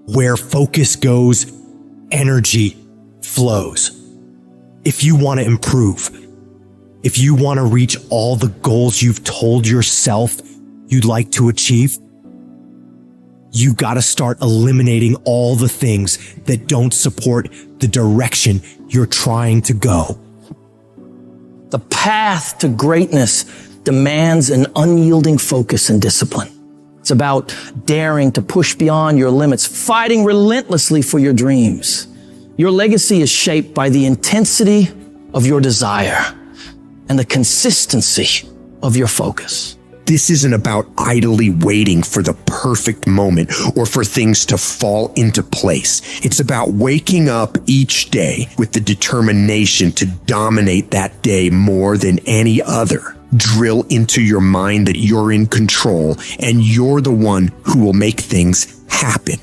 Where focus goes, energy flows. If you want to improve, if you want to reach all the goals you've told yourself you'd like to achieve, you got to start eliminating all the things that don't support the direction you're trying to go. The path to greatness demands an unyielding focus and discipline. It's about daring to push beyond your limits, fighting relentlessly for your dreams. Your legacy is shaped by the intensity of your desire and the consistency of your focus. This isn't about idly waiting for the perfect moment or for things to fall into place. It's about waking up each day with the determination to dominate that day more than any other. Drill into your mind that you're in control and you're the one who will make things happen.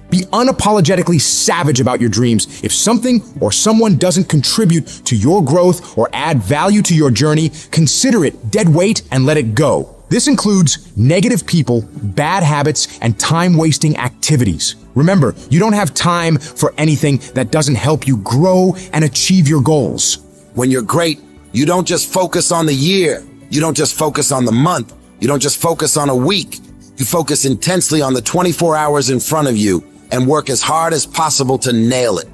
Be unapologetically savage about your dreams. If something or someone doesn't contribute to your growth or add value to your journey, consider it dead weight and let it go. This includes negative people, bad habits, and time-wasting activities. Remember, you don't have time for anything that doesn't help you grow and achieve your goals. When you're great, you don't just focus on the year. You don't just focus on the month. You don't just focus on a week. You focus intensely on the 24 hours in front of you and work as hard as possible to nail it.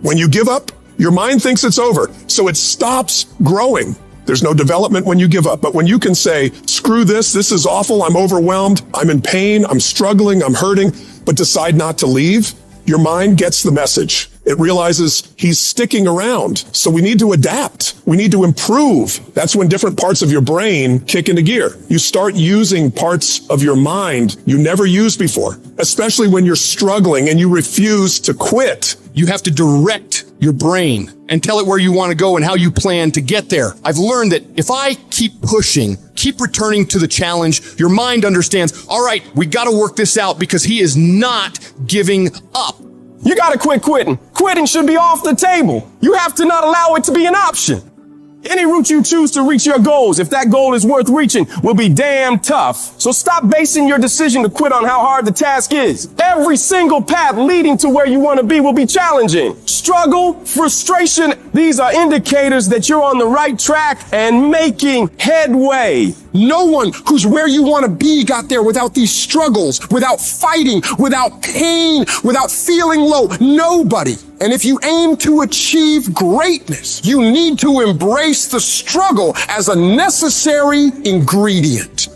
When you give up, your mind thinks it's over, so it stops growing. There's no development when you give up. But when you can say, screw this is awful, I'm overwhelmed, I'm in pain, I'm struggling, I'm hurting, but decide not to leave, your mind gets the message. It realizes he's sticking around. So we need to adapt. We need to improve. That's when different parts of your brain kick into gear. You start using parts of your mind you never used before, especially when you're struggling and you refuse to quit. You have to direct your brain and tell it where you want to go and how you plan to get there. I've learned that if I keep pushing, keep returning to the challenge, your mind understands, all right, we got to work this out because he is not giving up. You gotta quit quitting. Quitting should be off the table. You have to not allow it to be an option. Any route you choose to reach your goals, if that goal is worth reaching, will be damn tough. So stop basing your decision to quit on how hard the task is. Every single path leading to where you want to be will be challenging. Struggle, frustration, these are indicators that you're on the right track and making headway. No one who's where you want to be got there without these struggles, without fighting, without pain, without feeling low. Nobody. And if you aim to achieve greatness, you need to embrace the struggle as a necessary ingredient.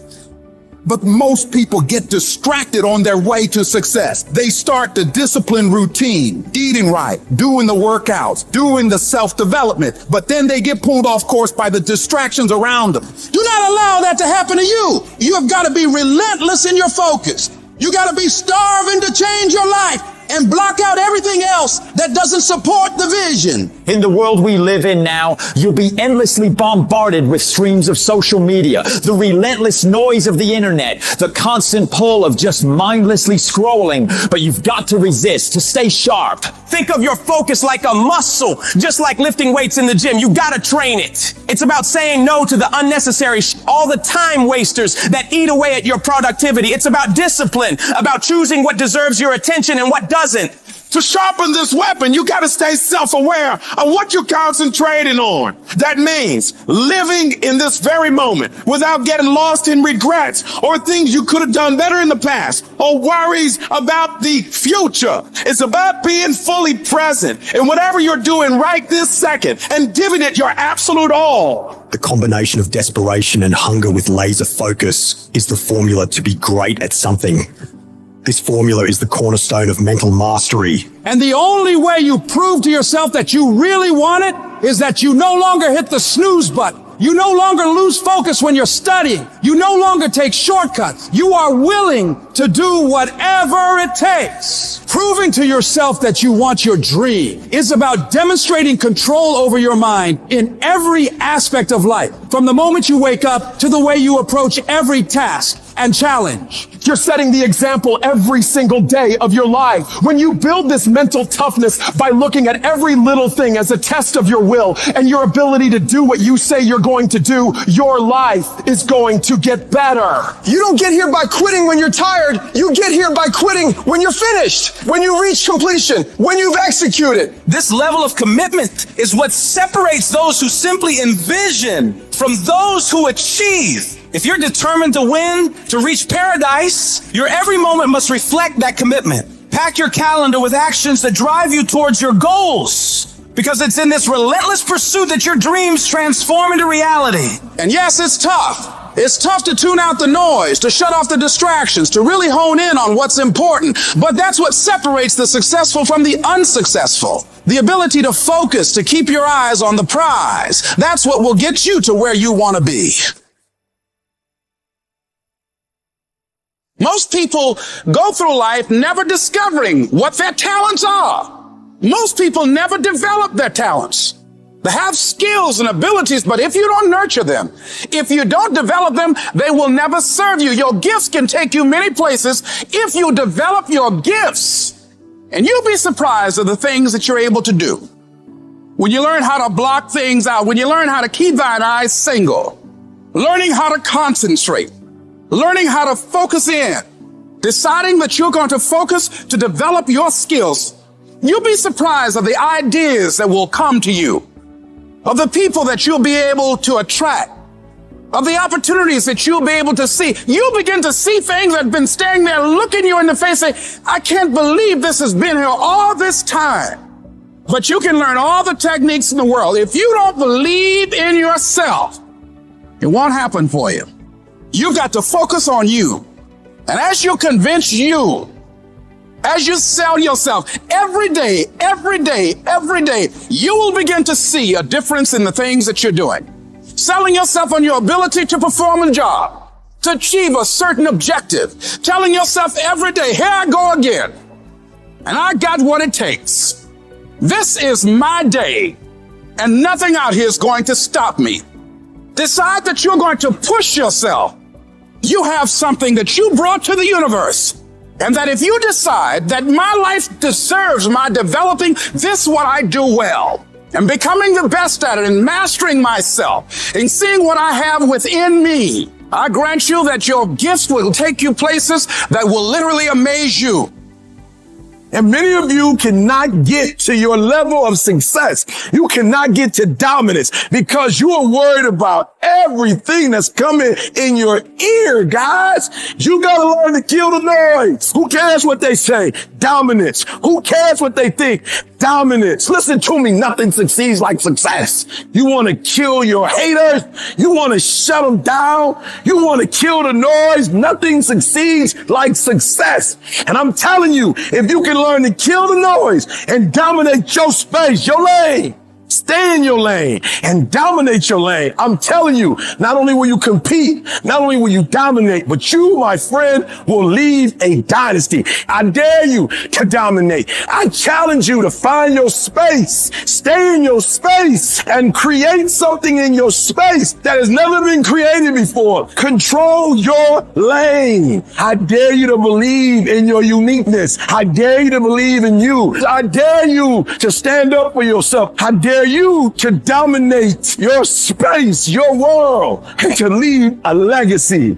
But most people get distracted on their way to success. They start the disciplined routine, eating right, doing the workouts, doing the self-development, but then they get pulled off course by the distractions around them. Do not allow that to happen to you. You have got to be relentless in your focus. You got to be starving to change your life and block out everything else that doesn't support the vision. In the world we live in now, you'll be endlessly bombarded with streams of social media, the relentless noise of the internet, the constant pull of just mindlessly scrolling. But you've got to resist, to stay sharp. Think of your focus like a muscle, just like lifting weights in the gym. You gotta train it. It's about saying no to the unnecessary all the time wasters that eat away at your productivity. It's about discipline, about choosing what deserves your attention and what doesn't. To sharpen this weapon, you got to stay self-aware of what you're concentrating on. That means living in this very moment without getting lost in regrets or things you could have done better in the past or worries about the future. It's about being fully present in whatever you're doing right this second and giving it your absolute all. The combination of desperation and hunger with laser focus is the formula to be great at something. This formula is the cornerstone of mental mastery. And the only way you prove to yourself that you really want it is that you no longer hit the snooze button. You no longer lose focus when you're studying. You no longer take shortcuts. You are willing to do whatever it takes. Proving to yourself that you want your dream is about demonstrating control over your mind in every aspect of life, from the moment you wake up to the way you approach every task. and challenge. You're setting the example every single day of your life. When you build this mental toughness by looking at every little thing as a test of your will and your ability to do what you say you're going to do, your life is going to get better. You don't get here by quitting when you're tired. You get here by quitting when you're finished, when you reach completion, when you've executed. This level of commitment is what separates those who simply envision from those who achieve. If you're determined to win, to reach paradise, your every moment must reflect that commitment. Pack your calendar with actions that drive you towards your goals, because it's in this relentless pursuit that your dreams transform into reality. And yes, it's tough. It's tough to tune out the noise, to shut off the distractions, to really hone in on what's important. But that's what separates the successful from the unsuccessful. The ability to focus, to keep your eyes on the prize. That's what will get you to where you want to be. Most people go through life never discovering what their talents are. Most people never develop their talents. They have skills and abilities, but if you don't nurture them, if you don't develop them, they will never serve you. Your gifts can take you many places if you develop your gifts. And you'll be surprised at the things that you're able to do. When you learn how to block things out, when you learn how to keep thine eyes single, learning how to concentrate, learning how to focus in, deciding that you're going to focus to develop your skills, you'll be surprised at the ideas that will come to you, of the people that you'll be able to attract, of the opportunities that you'll be able to see. You'll begin to see things that have been standing there looking you in the face saying, I can't believe this has been here all this time. But you can learn all the techniques in the world. If you don't believe in yourself, it won't happen for you. You've got to focus on you. And as you convince you, as you sell yourself every day, you will begin to see a difference in the things that you're doing. Selling yourself on your ability to perform a job, to achieve a certain objective. Telling yourself every day, here I go again. And I got what it takes. This is my day, and nothing out here is going to stop me. Decide that you're going to push yourself. You have something that you brought to the universe. And that if you decide that my life deserves my developing this what I do well, and becoming the best at it, and mastering myself, and seeing what I have within me, I grant you that your gifts will take you places that will literally amaze you. And many of you cannot get to your level of success. You cannot get to dominance because you are worried about everything that's coming in your ear, guys. You got to learn to kill the noise. Who cares what they say? Dominance. Who cares what they think? Dominance. Listen to me. Nothing succeeds like success. You want to kill your haters. You want to shut them down. You want to kill the noise. Nothing succeeds like success. And I'm telling you, if you can learn to kill the noise and dominate your space, your lane, stay in your lane and dominate your lane. I'm telling you, not only will you compete, not only will you dominate, but you, my friend, will leave a dynasty. I dare you to dominate. I challenge you to find your space, stay in your space, and create something in your space that has never been created before. Control your lane. I dare you to believe in your uniqueness. I dare you to believe in you. I dare you to stand up for yourself. I dare you to dominate your space, your world, and to leave a legacy.